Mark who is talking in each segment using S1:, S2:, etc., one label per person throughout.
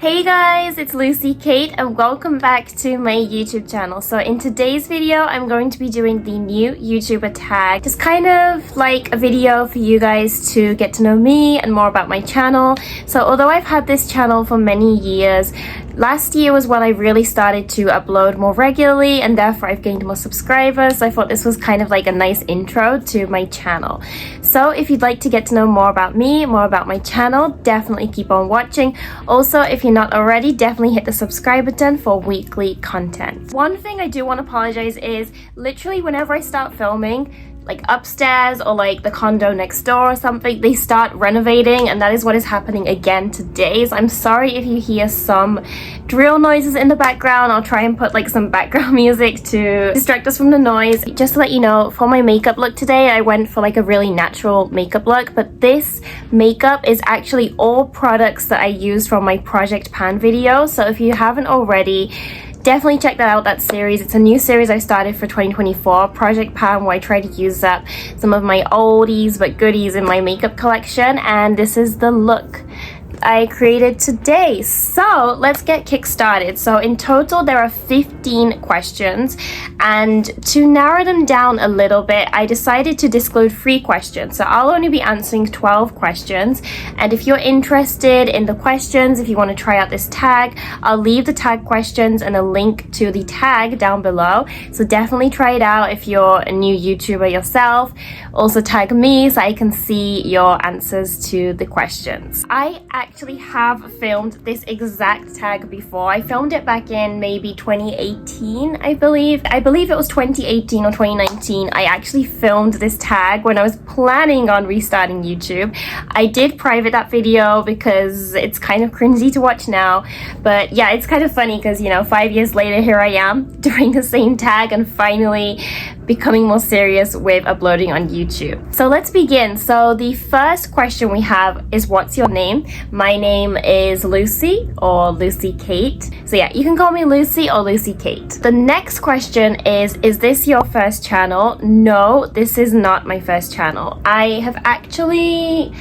S1: Hey guys, it's Lucy Kate and welcome back to my YouTube channel. So in today's video, I'm going to be doing the new YouTuber tag. Just kind of like a video for you guys to get to know me and more about my channel. So although I've had this channel for many years, last year was when I really started to upload more regularly and therefore I've gained more subscribers. So I thought this was kind of like a nice intro to my channel. So if you'd like to get to know more about me, more about my channel, definitely keep on watching. Also, if you're not already, definitely hit the subscribe button for weekly content. One thing I do want to apologize is literally whenever I start filming, like upstairs or like the condo next door or something, they start renovating, and that is what is happening again today. So I'm sorry if you hear some drill noises in the background. I'll try and put like some background music to distract us from the noise. Just to let you know, for my makeup look today, I went for like a really natural makeup look, but this makeup is actually all products that I used from my Project Pan video. So if you haven't already, definitely check that out, that series. It's a new series I started for 2024, Project Pan, where I try to use up some of my oldies but goodies in my makeup collection, and this is the look I created today. So let's get kick-started. So in total there are 15 questions, and to narrow them down a little bit, I decided to disclose 3 questions. So I'll only be answering 12 questions, and if you're interested in the questions, if you want to try out this tag, I'll leave the tag questions and a link to the tag down below. So definitely try it out if you're a new YouTuber yourself. Also tag me so I can see your answers to the questions. I actually have filmed this exact tag before. I filmed it back in maybe 2018, I believe it was 2018 or 2019. I actually filmed this tag when I was planning on restarting YouTube. I did private that video because it's kind of cringy to watch now, but yeah, it's kind of funny because, you know, 5 years later here I am doing the same tag and finally becoming more serious with uploading on YouTube. So let's begin. So the first question we have is, what's your name? My name is Lucy, or Lucy Kate. So yeah, you can call me Lucy or Lucy Kate. The next question is this your first channel? No, this is not my first channel. I have actually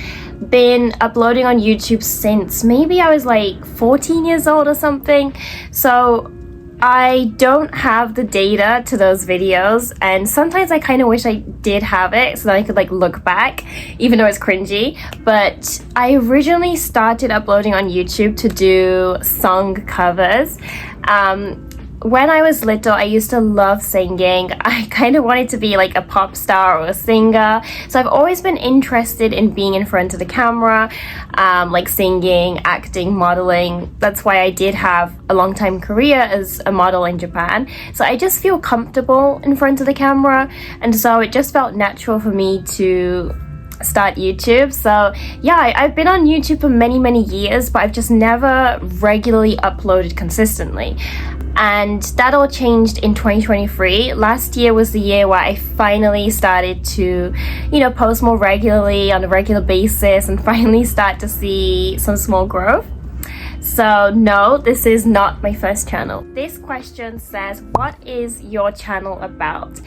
S1: been uploading on YouTube since maybe I was like 14 years old or something. So I don't have the data to those videos, and sometimes I kind of wish I did have it so that I could like look back, even though it's cringy. But I originally started uploading on YouTube to do song covers. When I was little, I used to love singing. I kind of wanted to be like a pop star or a singer. So I've always been interested in being in front of the camera, like singing, acting, modeling. That's why I did have a long time career as a model in Japan. So I just feel comfortable in front of the camera. And so it just felt natural for me to start YouTube. So yeah, I've been on YouTube for many years, but I've just never regularly uploaded consistently. And that all changed in 2023. Last year was the year where I finally started to, you know, post more regularly on a regular basis and finally start to see some small growth. So no, this is not my first channel. This question says, what is your channel about?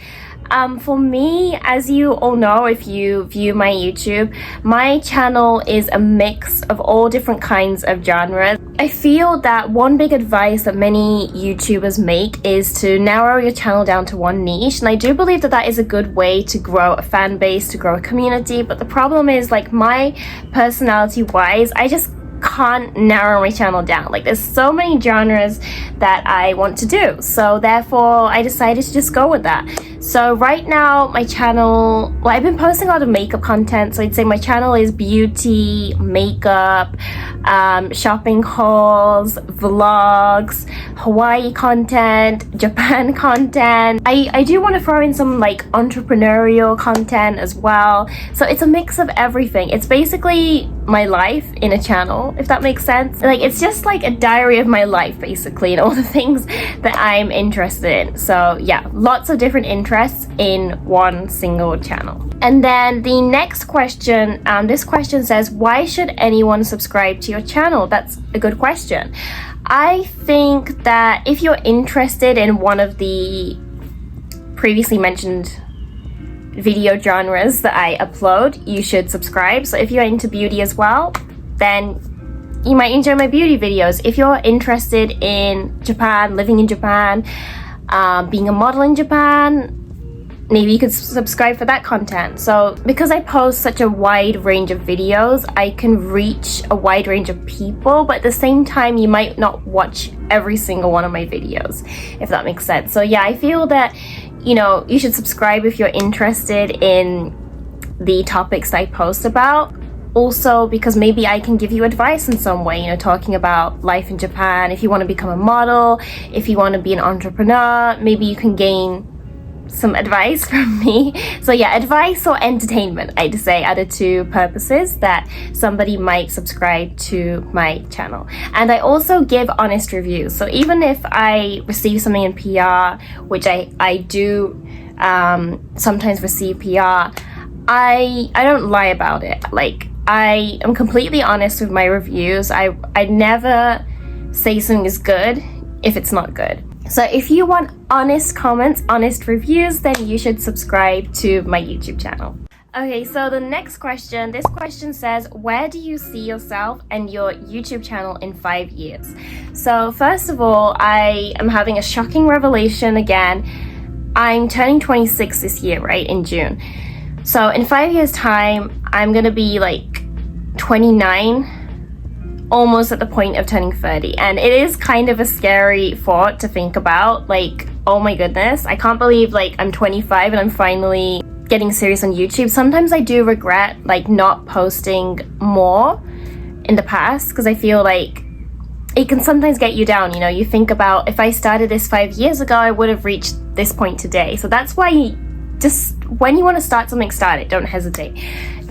S1: For me, as you all know, if you view my YouTube, my channel is a mix of all different kinds of genres. I feel that one big advice that many YouTubers make is to narrow your channel down to one niche, and I do believe that that is a good way to grow a fan base, to grow a community. But the problem is, like, my personality wise, I just can't narrow my channel down. Like, there's so many genres that I want to do, so therefore I decided to just go with that. So right now my channel, well, I've been posting a lot of makeup content, so I'd say my channel is beauty, makeup, shopping hauls, vlogs, Hawaii content, Japan content. I do want to throw in some like entrepreneurial content as well. So it's a mix of everything. It's basically my life in a channel, if that makes sense. Like, it's just like a diary of my life basically, and all the things that I'm interested in. So yeah, lots of different interests in one single channel. And then the next question, this question says, why should anyone subscribe to your channel? That's a good question. I think that if you're interested in one of the previously mentioned video genres that I upload, you should subscribe. So if you're into beauty as well, then you might enjoy my beauty videos. If you're interested in Japan, living in Japan, being a model in Japan, maybe you could subscribe for that content. So because I post such a wide range of videos, I can reach a wide range of people, but at the same time, you might not watch every single one of my videos, if that makes sense. So yeah, I feel that, you know, you should subscribe if you're interested in the topics I post about. Also, because maybe I can give you advice in some way, you know, talking about life in Japan. If you want to become a model, if you want to be an entrepreneur, maybe you can gain some advice from me. So yeah, advice or entertainment, I'd say, are the two purposes that somebody might subscribe to my channel. And I also give honest reviews. So even if I receive something in PR, which I do sometimes receive PR, I don't lie about it. Like, I am completely honest with my reviews. I never say something is good if it's not good. So if you want honest comments, honest reviews, then you should subscribe to my YouTube channel. Okay, so the next question, this question says, where do you see yourself and your YouTube channel in 5 years? So first of all, I am having a shocking revelation again. I'm turning 26 this year, right, in June. So in 5 years time, I'm gonna be like 29, almost at the point of turning 30, and it is kind of a scary thought to think about. Like, oh my goodness, I can't believe like I'm 25 and I'm finally getting serious on YouTube. Sometimes I do regret like not posting more in the past, because I feel like it can sometimes get you down. You know, you think about, if I started this 5 years ago, I would have reached this point today. So that's why just when you want to start something, start it. Don't hesitate.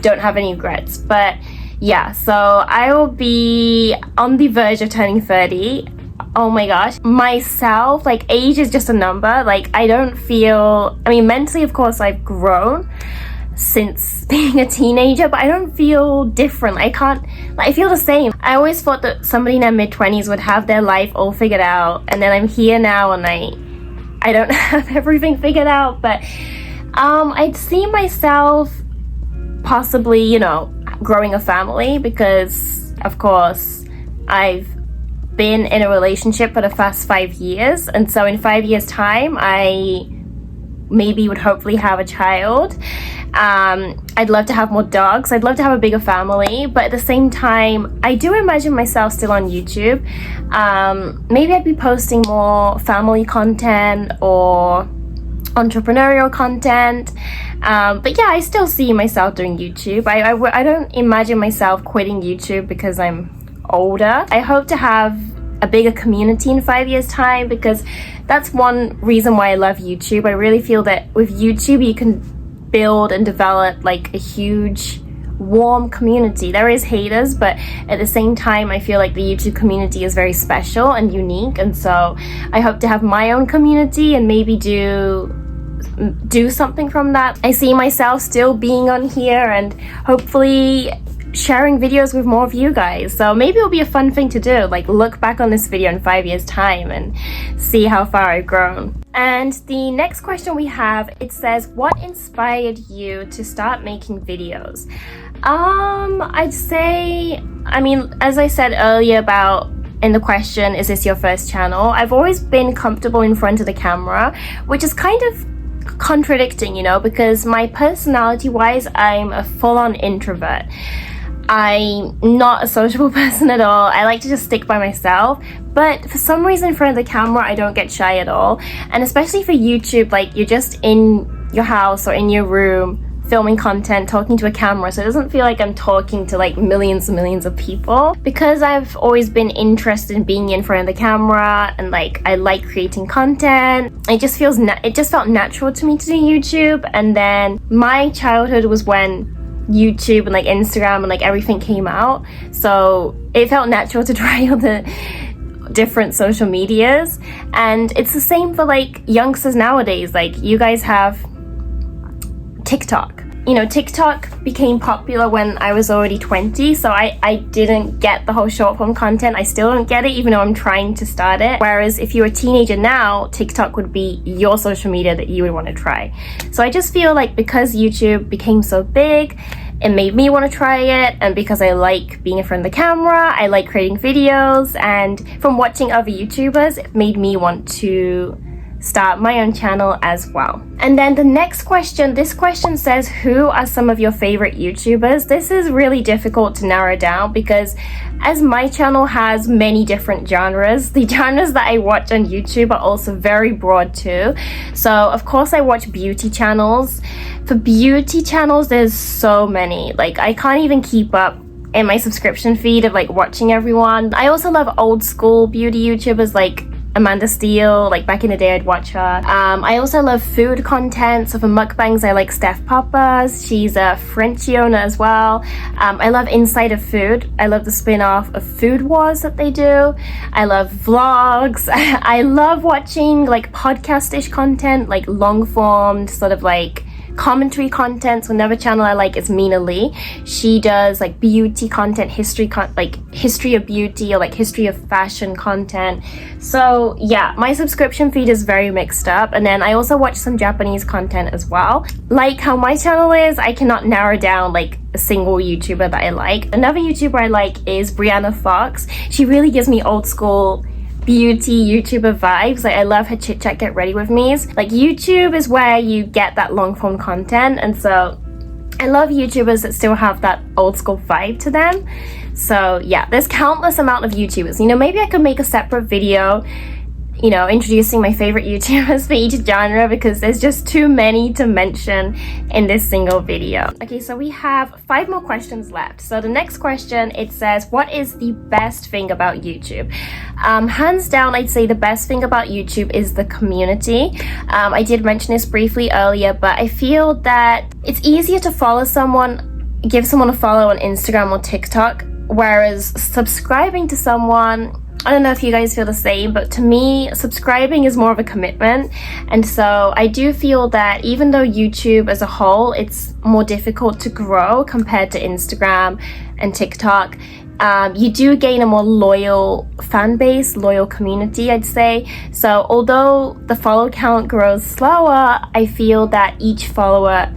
S1: Don't have any regrets. But yeah, so I will be on the verge of turning 30. Oh my gosh. Myself, like, age is just a number. Like, I don't feel, I mean, mentally, of course, I've grown since being a teenager, but I don't feel different. I can't, like, I feel the same. I always thought that somebody in their mid-20s would have their life all figured out, and then I'm here now and I don't have everything figured out. But I'd see myself possibly, you know, growing a family, because of course I've been in a relationship for the past 5 years, and so in 5 years time I maybe would hopefully have a child. I'd love to have more dogs. I'd love to have a bigger family, but at the same time I do imagine myself still on YouTube. Maybe I'd be posting more family content or entrepreneurial content, but yeah, I still see myself doing YouTube. I don't imagine myself quitting YouTube because I'm older. I hope to have a bigger community in 5 years time, because that's one reason why I love YouTube. I really feel that with YouTube you can build and develop like a huge warm community. There is haters, but at the same time I feel like the YouTube community is very special and unique, and so I hope to have my own community and maybe do something from that. I see myself still being on here and hopefully sharing videos with more of you guys. So maybe it'll be a fun thing to do, like look back on this video in 5 years time and see how far I've grown. And the next question we have, it says, what inspired you to start making videos? I'd say, I mean, as I said earlier about in the question, is this your first channel? I've always been comfortable in front of the camera, which is kind of contradicting, you know, because my personality wise, I'm a full-on introvert. I'm not a sociable person at all. I like to just stick by myself, but for some reason in front of the camera I don't get shy at all. And especially for YouTube, like, you're just in your house or in your room filming content, talking to a camera, so it doesn't feel like I'm talking to like millions and millions of people. Because I've always been interested in being in front of the camera and like I like creating content, it just felt natural to me to do YouTube. And then my childhood was when YouTube and like Instagram and like everything came out, so it felt natural to try all the different social medias. And it's the same for like youngsters nowadays. Like, you guys have TikTok. You know, TikTok became popular when I was already 20, so I didn't get the whole short form content. I still don't get it, even though I'm trying to start it. Whereas if you're a teenager now, TikTok would be your social media that you would want to try. So I just feel like because YouTube became so big, it made me want to try it, and because I like being in front of the camera, I like creating videos, and from watching other YouTubers, it made me want to start my own channel as well. And then the next question, this question says, who are some of your favorite YouTubers? This is really difficult to narrow down because as my channel has many different genres, the genres that I watch on YouTube are also very broad too. So of course I watch beauty channels. For beauty channels, there's so many. Like I can't even keep up in my subscription feed of like watching everyone. I also love old school beauty YouTubers like Amanda Steele, like back in the day I'd watch her. I also love food content, so for mukbangs I like Steph Papas. She's a Frenchiona as well. I love Inside of Food. I love the spin-off of Food Wars that they do. I love vlogs. I love watching like podcast-ish content, like long-formed sort of like commentary content. So another channel I like is Mina Lee. She does like beauty content, like history of beauty or like history of fashion content. So yeah, my subscription feed is very mixed up. And then I also watch some Japanese content as well. Like how my channel is, I cannot narrow down like a single YouTuber that I like. Another YouTuber I like is Brianna Fox. She really gives me old school beauty YouTuber vibes. Like I love her chit-chat get ready with me's. Like YouTube is where you get that long form content, and so I love YouTubers that still have that old school vibe to them. So yeah, there's countless amount of YouTubers. You know, maybe I could make a separate video, you know, introducing my favorite YouTubers for each genre because there's just too many to mention in this single video. Okay, so we have 5 more questions left. So the next question, it says, what is the best thing about YouTube? Hands down, I'd say the best thing about YouTube is the community. I did mention this briefly earlier, but I feel that it's easier to follow someone, give someone a follow on Instagram or TikTok, whereas subscribing to someone, I don't know if you guys feel the same, but to me, subscribing is more of a commitment. And so I do feel that even though YouTube as a whole, it's more difficult to grow compared to Instagram and TikTok, you do gain a more loyal fan base, loyal community, I'd say. So although the follow count grows slower, I feel that each follower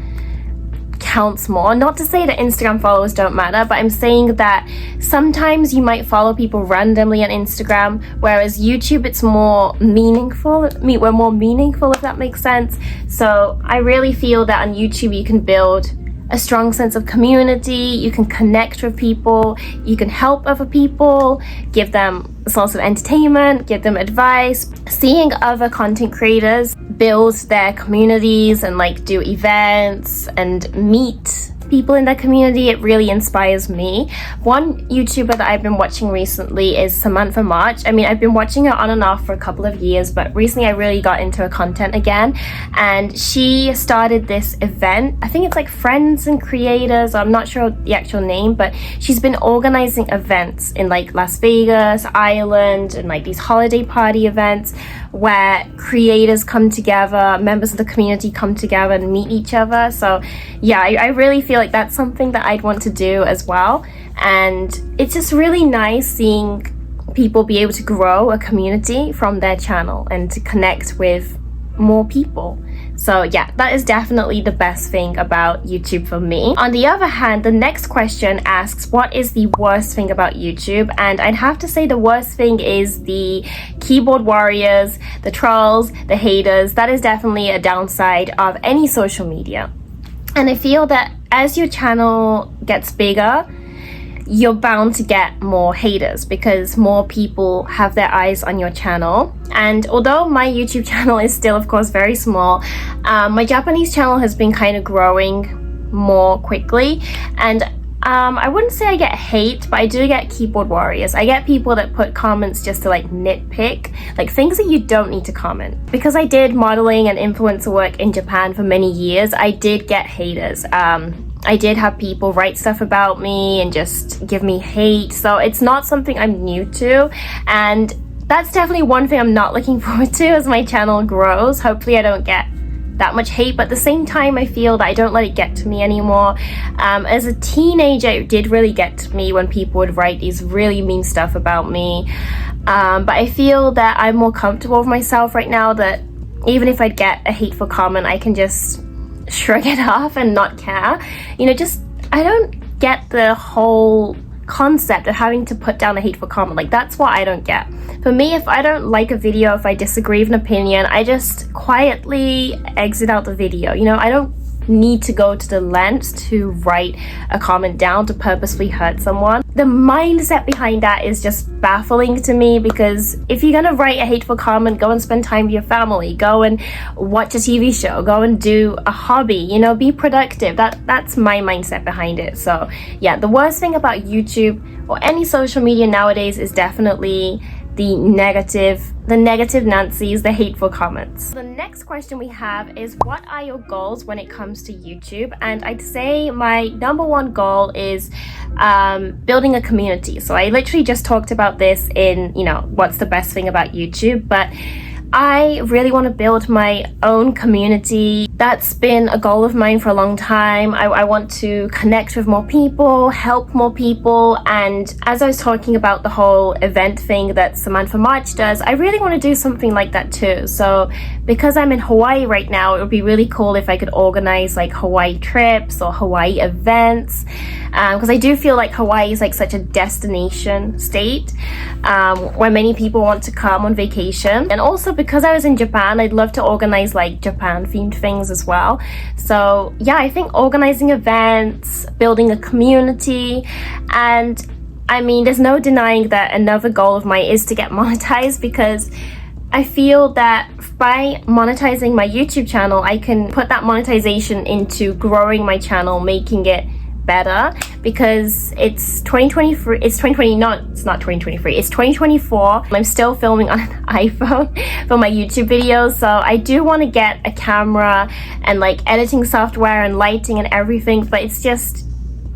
S1: counts more. Not to say that Instagram followers don't matter, but I'm saying that sometimes you might follow people randomly on Instagram, whereas YouTube, it's more meaningful. We're more meaningful, if that makes sense. So I really feel that on YouTube you can build a strong sense of community, you can connect with people, you can help other people, give them a source of entertainment, give them advice. Seeing other content creators build their communities and like do events and meet people in their community, it really inspires me. One YouTuber that I've been watching recently is Samantha March. I mean, I've been watching her on and off for a couple of years, but recently I really got into her content again, and she started this event. I think it's like Friends and Creators, I'm not sure the actual name, but she's been organizing events in like Las Vegas, Ireland, and like these holiday party events where creators come together, members of the community come together and meet each other. So yeah, I really feel like that's something that I'd want to do as well. And it's just really nice seeing people be able to grow a community from their channel and to connect with more people. So yeah, that is definitely the best thing about YouTube for me. On the other hand, the next question asks, what is the worst thing about YouTube? And I'd have to say the worst thing is the keyboard warriors, the trolls, the haters. That is definitely a downside of any social media. And I feel that as your channel gets bigger, you're bound to get more haters because more people have their eyes on your channel. And although my YouTube channel is still, of course, very small, my Japanese channel has been kind of growing more quickly. And I wouldn't say I get hate, but I do get keyboard warriors. I get people that put comments just to like nitpick, like things that you don't need to comment. Because I did modeling and influencer work in Japan for many years, I did get haters. I did have people write stuff about me and just give me hate. So it's not something I'm new to. And that's definitely one thing I'm not looking forward to as my channel grows. Hopefully I don't get that much hate, but at the same time I feel that I don't let it get to me anymore. As a teenager, it did really get to me when people would write these really mean stuff about me. But I feel that I'm more comfortable with myself right now, that even if I get a hateful comment, I can just shrug it off and not care. You know, just I don't get the whole concept of having to put down a hateful comment. Like, that's what I don't get. For me, if I don't like a video, if I disagree with an opinion, I just quietly exit out the video. You know, I don't need to go to the lengths to write a comment down to purposefully hurt someone. The mindset behind that is just baffling to me, because if you're gonna write a hateful comment, go and spend time with your family, go and watch a TV show, go and do a hobby, you know, be productive. That's my mindset behind it. So yeah, the worst thing about YouTube or any social media nowadays is definitely the negative Nancy's, the hateful comments. The next question we have is, what are your goals when it comes to YouTube? And I'd say my number one goal is building a community. So I literally just talked about this in, you know, what's the best thing about YouTube, but I really want to build my own community. That's been a goal of mine for a long time. I want to connect with more people, help more people, and as I was talking about the whole event thing that Samantha March does, I really want to do something like that too. So because I'm in Hawaii right now, it would be really cool if I could organize like Hawaii trips or Hawaii events, because I do feel like Hawaii is like such a destination state where many people want to come on vacation. And also because I was in Japan, I'd love to organize like Japan themed things as well. So yeah, I think organizing events, building a community, and I mean, there's no denying that another goal of mine is to get monetized, because I feel that by monetizing my YouTube channel, I can put that monetization into growing my channel, making it better, because it's 2023, it's 2020, it's not 2023, it's 2024. I'm still filming on an iPhone for my YouTube videos, so I do want to get a camera and like editing software and lighting and everything, but it's just,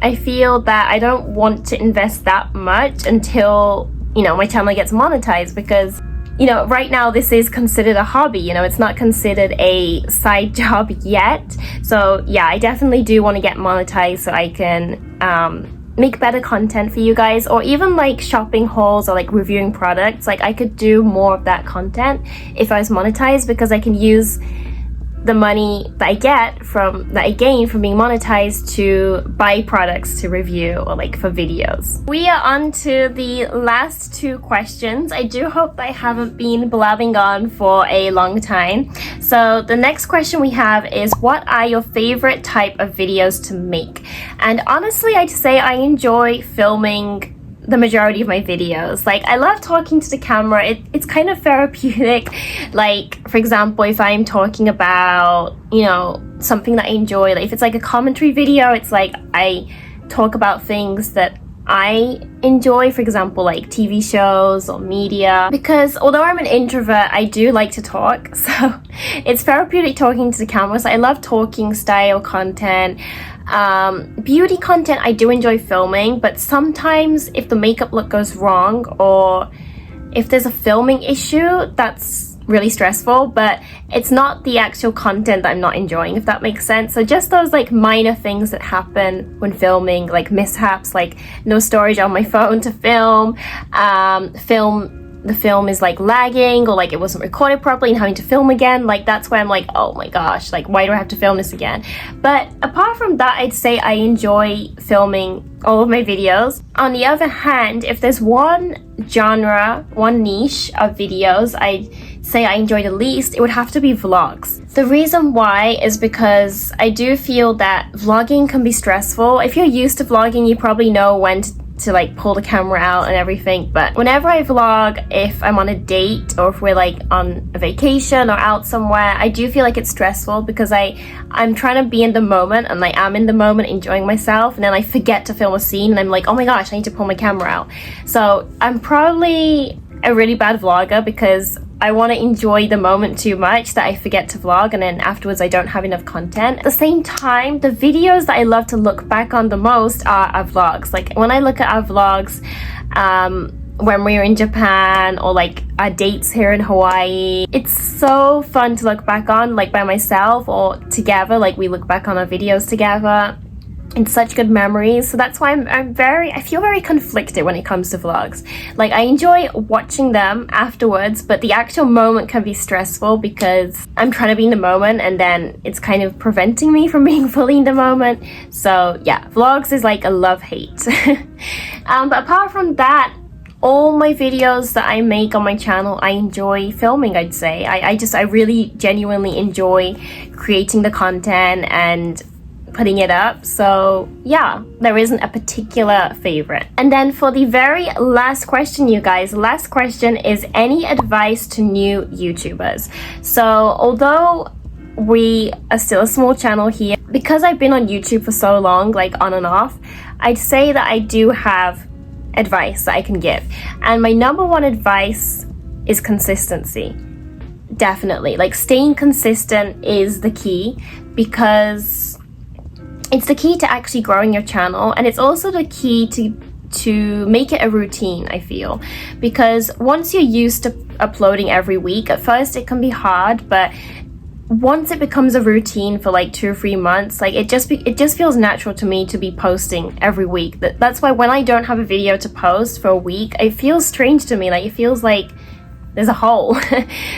S1: I feel that I don't want to invest that much until, you know, my channel gets monetized, because you know, right now this is considered a hobby, you know, it's not considered a side job yet. So yeah, I definitely do want to get monetized so I can make better content for you guys, or even like shopping hauls or like reviewing products. Like I could do more of that content if I was monetized, because I can use the money that I gain from being monetized to buy products to review or like for videos. We are on to the last two questions. I do hope that I haven't been blabbing on for a long time. So the next question we have is, what are your favorite type of videos to make? And honestly, I'd say I enjoy filming the majority of my videos. Like, I love talking to the camera. It's kind of therapeutic. Like, for example, if I'm talking about, you know, something that I enjoy, like if it's like a commentary video, it's like I talk about things that I enjoy, for example, like TV shows or media. Because although I'm an introvert, I do like to talk, so it's therapeutic talking to the camera. So I love talking style content. Beauty content I do enjoy filming, but sometimes if the makeup look goes wrong or if there's a filming issue, that's really stressful. But it's not the actual content that I'm not enjoying, if that makes sense. So just those like minor things that happen when filming, like mishaps, like no storage on my phone to film, the film is like lagging, or like it wasn't recorded properly and having to film again. Like that's where I'm like, oh my gosh, like why do I have to film this again? But apart from that, I'd say I enjoy filming all of my videos. On the other hand, if there's one genre, one niche of videos I'd say I enjoy the least, it would have to be vlogs. The reason why is because I do feel that vlogging can be stressful. If you're used to vlogging, you probably know when to like pull the camera out and everything, but whenever I vlog, if I'm on a date or if we're like on a vacation or out somewhere, I do feel like it's stressful, because I'm trying to be in the moment, and like I'm in the moment enjoying myself, and then I forget to film a scene and I'm like, oh my gosh, I need to pull my camera out. So I'm probably a really bad vlogger, because I want to enjoy the moment too much that I forget to vlog, and then afterwards I don't have enough content. At the same time, the videos that I love to look back on the most are our vlogs. Like when I look at our vlogs when we were in Japan, or like our dates here in Hawaii, it's so fun to look back on, like by myself or together. Like we look back on our videos together. and such good memories. So that's why I feel very conflicted when it comes to vlogs. Like, I enjoy watching them afterwards, but the actual moment can be stressful because I'm trying to be in the moment and then it's kind of preventing me from being fully in the moment. So yeah, vlogs is like a love-hate. But apart from that, all my videos that I make on my channel, I enjoy filming, I'd say. I really genuinely enjoy creating the content and putting it up. So yeah, there isn't a particular favorite. And then for the very last question, you guys, last question is any advice to new YouTubers. So although we are still a small channel here, because I've been on YouTube for so long, like on and off, I'd say that I do have advice that I can give. And my number one advice is consistency. Definitely, like staying consistent is the key, because it's the key to actually growing your channel, and it's also the key to make it a routine, I feel. Because once you're used to uploading every week, at first it can be hard, but once it becomes a routine for like 2 or 3 months, like it just feels natural to me to be posting every week. That's why when I don't have a video to post for a week, it feels strange to me. Like, it feels like there's a hole.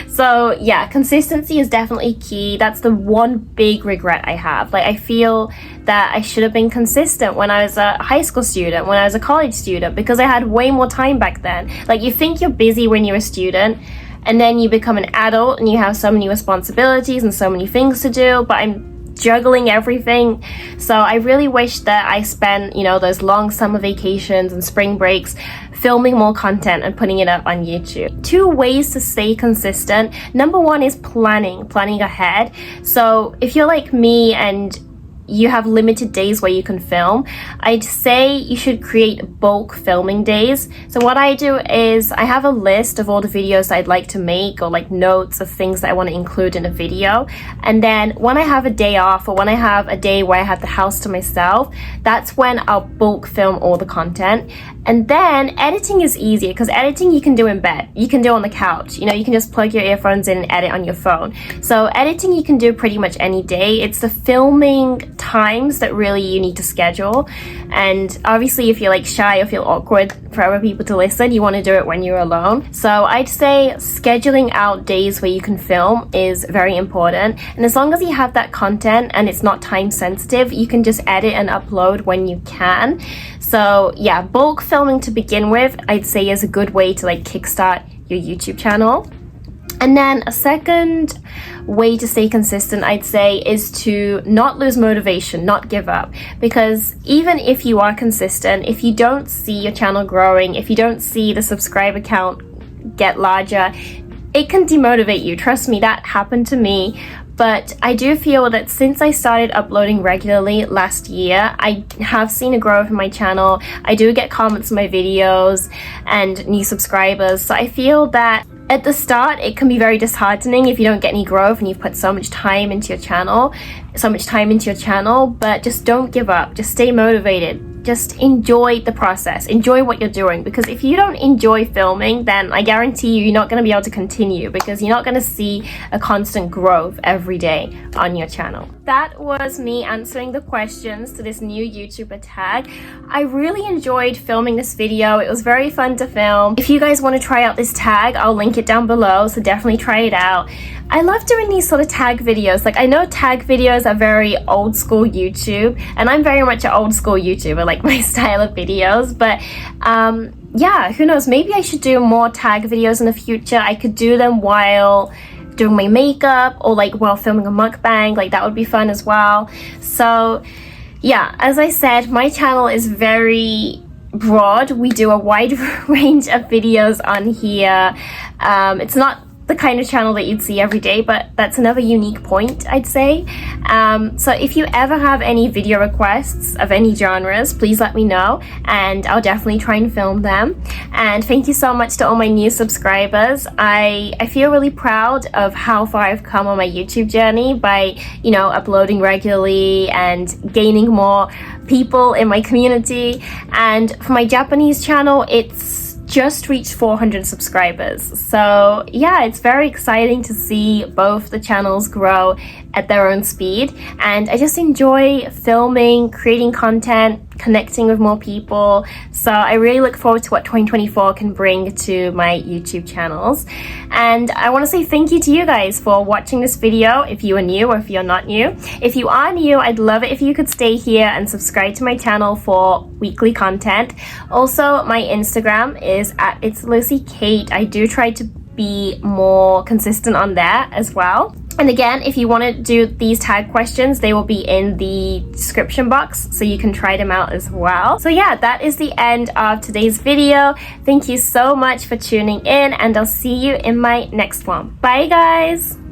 S1: So yeah, consistency is definitely key. That's the one big regret I have. Like, I feel that I should have been consistent when I was a high school student, when I was a college student, because I had way more time back then. Like, you think you're busy when you're a student, and then you become an adult and you have so many responsibilities and so many things to do, but I'm juggling everything. So I really wish that I spent, you know, those long summer vacations and spring breaks filming more content and putting it up on YouTube. 2 ways to stay consistent. Number 1 is planning ahead. So if you're like me and you have limited days where you can film, I'd say you should create bulk filming days. So what I do is I have a list of all the videos I'd like to make, or like notes of things that I want to include in a video. And then when I have a day off, or when I have a day where I have the house to myself, that's when I'll bulk film all the content. And then editing is easier, because editing you can do in bed, you can do on the couch, you know, you can just plug your earphones in and edit on your phone. So editing you can do pretty much any day. It's the filming times that really you need to schedule. And obviously if you're like shy or feel awkward for other people to listen, you want to do it when you're alone. So I'd say scheduling out days where you can film is very important. And as long as you have that content and it's not time sensitive, you can just edit and upload when you can. So yeah, bulk filming to begin with, I'd say is a good way to like kickstart your YouTube channel. And then a second way to stay consistent, I'd say, is to not lose motivation, not give up. Because even if you are consistent, if you don't see your channel growing, if you don't see the subscriber count get larger, it can demotivate you. Trust me, that happened to me. But I do feel that since I started uploading regularly last year, I have seen a growth in my channel. I do get comments on my videos and new subscribers. So I feel that at the start, it can be very disheartening if you don't get any growth and you've put so much time into your channel, but just don't give up. Just stay motivated. Just enjoy the process. Enjoy what you're doing, because if you don't enjoy filming, then I guarantee you're not going to be able to continue, because you're not going to see a constant growth every day on your channel. That was me answering the questions to this new YouTuber tag. I really enjoyed filming this video. It was very fun to film. If you guys want to try out this tag, I'll link it down below, so definitely try it out. I love doing these sort of tag videos. Like, I know tag videos are very old school YouTube, and I'm very much an old school YouTuber, like my style of videos, but yeah, who knows, maybe I should do more tag videos in the future. I could do them while doing my makeup, or like while filming a mukbang. Like, that would be fun as well. So yeah, as I said, my channel is very broad. We do a wide range of videos on here. It's not the kind of channel that you'd see every day, but that's another unique point, I'd say. So if you ever have any video requests of any genres, please let me know, and I'll definitely try and film them. And thank you so much to all my new subscribers. I feel really proud of how far I've come on my YouTube journey by, you know, uploading regularly and gaining more people in my community. And for my Japanese channel, it's just reached 400 subscribers. So yeah, it's very exciting to see both the channels grow at their own speed, and I just enjoy filming, creating content, connecting with more people. So I really look forward to what 2024 can bring to my YouTube channels. And I want to say thank you to you guys for watching this video, if you are new or if you're not new. If you are new, I'd love it if you could stay here and subscribe to my channel for weekly content. Also, my Instagram is at @itslucykate. I do try to be more consistent on there as well. And again, if you want to do these tag questions, they will be in the description box, so you can try them out as well. So yeah, that is the end of today's video. Thank you so much for tuning in, and I'll see you in my next one. Bye guys!